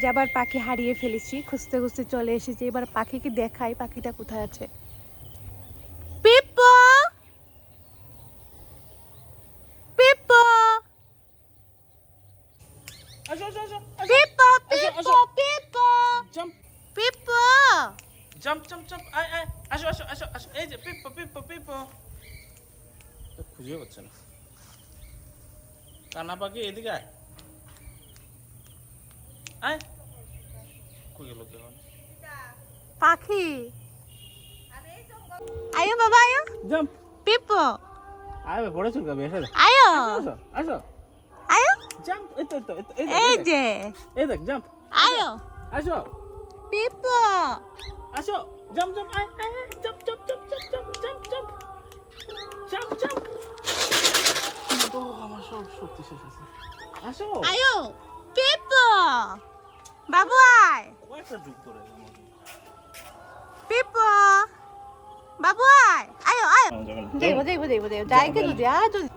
যে আবার পাখি হারিয়ে ফেলেছি, খুঁজতে খুঁজতে চলে এসেছি। এবার পাখিকে দেখাই পাখিটা কোথায় আছে। পিপো, পিপো, পিপো, পিপো, পিপো, পিপো, জাম্প জাম্প জাম্প, আয় আয়, আসো আসো আসো আসো, এই যে পিপো পিপো পিপো। খুঁজে পাচ্ছে না। কানা পাখি এদিকে আয়, আয়। কই গেল কেমন পাখি, আয়ো বাবা আয়ো। জাম্প, পিপো, আয় বড় চুল গাবে, এসে আয়ো আসো আসো, আয়ো। জাম্প, এই তো এই যে এই দেখ জাম্প, আয়ো আসো পিপো, আসো, জাম্প জাম্প, আয় আয় আয়, jump jump jump jump jump jump jump jump. তো আমার সব শক্তি শেষ আছে। আসো, আয়ো পিপো, বাবু আয়। কয়েকটা যুগ করে আমাকে। পিপো, বাবু আয়, আয়ো আয়ো। দেখবো দেখবো দেখবো দেখবো যাই কে যদি আয় যদি।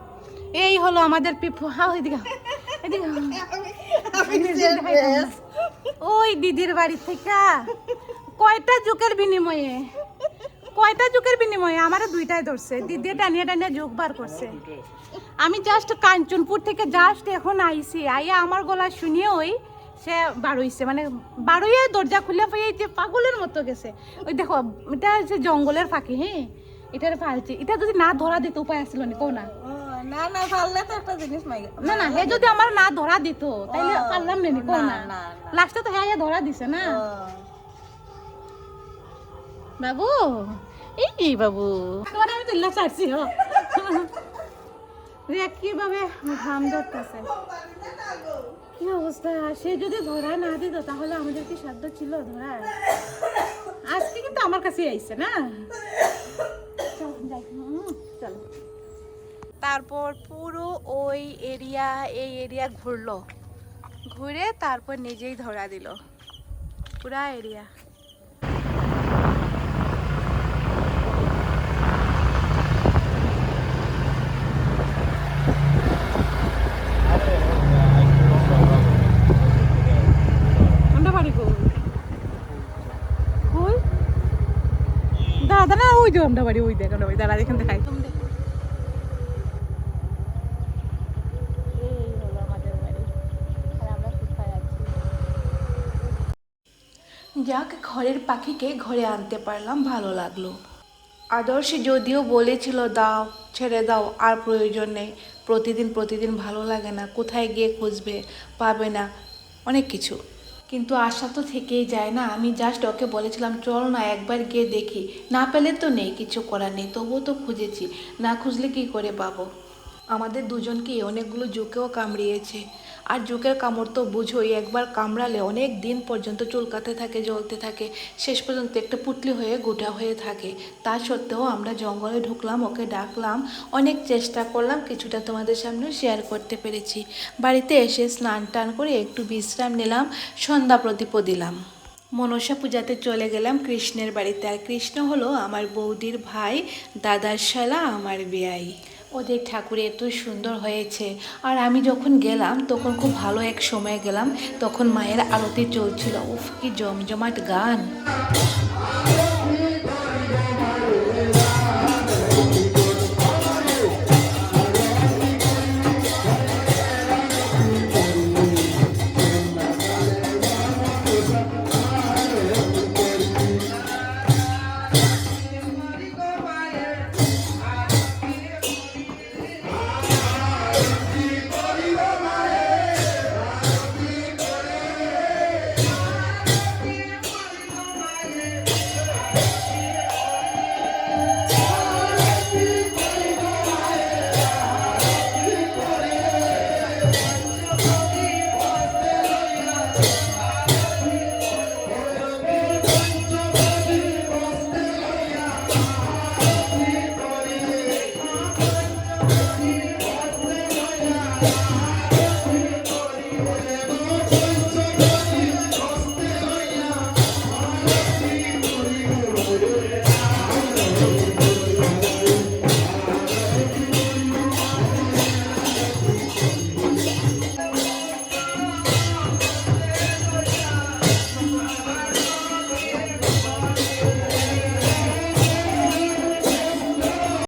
এই হলো আমাদের পিপো। হ্যাঁ এদিকে এদিকে। ওই দিদির বাড়ি থেকে কয়টা যুগের বিনিময়ে, কয়টা যুগের বিনিময়ে আমার দুইটাই ধরছে। দিদি টানিয়ে টানিয়ে যুগ বার করছে। আমি জাস্ট কাঞ্চনপুর থেকে জাস্ট এখন আইছি, আইয়া আমার গলা শুনিয়ে ওই সে বাড়ইছে, মানে বাড়ইয়ে দরজা খুলে পেয়ে পাগলের মতো গেছে। ওই দেখো এটা হচ্ছে জঙ্গলের ফাঁকি। হ্যাঁ এটার ফালছে, এটা যদি না ধরা দিত উপায় আসছিল না কও না। না না পারলে তো একটা জিনিস না না হে যদি আমার না ধরা দিত তাইলে পারলাম না কও না। লাস্টে তো হ্যাঁ ধরা দিছে না। বাবু এই বাবু তোমার আমি তুলনা চাচ্ছি। কিভাবে ঘাম ধরতেছে, কি অবস্থা। সে যদি ধরা না দিত তাহলে আমাদের কি সাধ্য ছিল ধরার। আজকে কিন্তু আমার কাছে আইছে না। চলো তারপর পুরো ওই এরিয়া এই এরিয়া ঘুরলো, ঘুরে তারপর নিজেই ধরা দিল পুরা এরিয়া। আমরা বাড়ি কই কই দাদা না ওই যে আমরা বাড়ি ওই দেখ ওই দাদা এখান দেখাই। যাক ঘরের পাখিকে ঘরে আনতে পারলাম, ভালো লাগলো। আদর্শ যদিও বলেছিল দাও ছেড়ে দাও আর প্রয়োজন নেই, প্রতিদিন প্রতিদিন ভালো লাগে না, কোথায় গিয়ে খুঁজবে পাবে না অনেক কিছু, কিন্তু আশা তো থেকেই যায় না। আমি জাস্ট ওকে বলেছিলাম চল না একবার গিয়ে দেখি, না পেলে তো নেই কিছু করার নেই, তবুও তো খুঁজেছি, না খুঁজলে কি করে পাবো। আমাদের দুজনকে অনেকগুলো জোকেও কামড়িয়েছে, আর জোকের কামড় তো বুঝোই, একবার কামড়ালে অনেক দিন পর্যন্ত চুলকাতে থাকে, জ্বলতে থাকে, শেষ পর্যন্ত একটা পুটলি হয়ে গোটা হয়ে থাকে। তা সত্ত্বেও আমরা জঙ্গলে ঢুকলাম, ওকে ডাকলাম, অনেক চেষ্টা করলাম, কিছুটা তোমাদের সামনে শেয়ার করতে পেরেছি। বাড়িতে এসে স্নান টান করে একটু বিশ্রাম নিলাম, সন্ধ্যা প্রদীপ দিলাম, মনসা পূজাতে চলে গেলাম কৃষ্ণের বাড়িতে। আর কৃষ্ণ হলো আমার বৌদির ভাই, দাদার শালা, আমার বেয়াই। ওদের ঠাকুর এত সুন্দর হয়েছে। আর আমি যখন গেলাম তখন খুব ভালো এক সময় গেলাম, তখন মায়ের আরতি চলছিল। উফ কি জমজমাট গান।